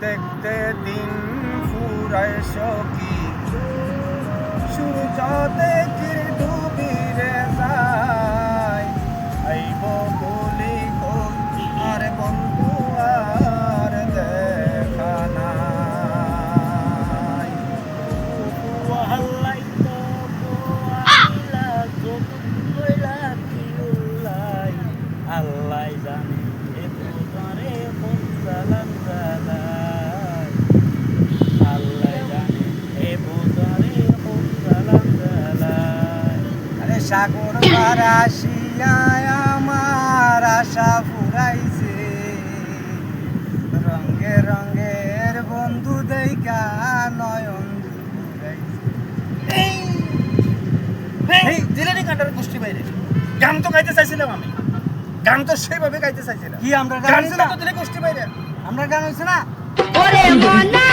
দেখতে দিন ফুরায় সখী সূর্য দেখি ডুবিরে যায় আইব বলি কই আর বন্ধু আর দেখা নাই ওয়াল্লাই তো আল্লাহ যতন কইলা দিউলাই আল্লাহ জানে এ তোরে কোন জালান জালাই আল্লাহ জানে এ তোরে কোন জালান জালাই আরে সাগর পার আসিয়া আমার আশা ফুরাইছে রঙে রঙের বন্ধু দেইকা নয়ন এই দিলেনি কাটার গোষ্ঠী বাইরে গান তো গাইতে চাইছিলাম আমি গান তো সেইভাবে গাইতে চাইছিলাম কি আমরা গান গান ছিল তো দিলে গোষ্ঠী বাইরে আমরা গান হইছে না ওরে মনা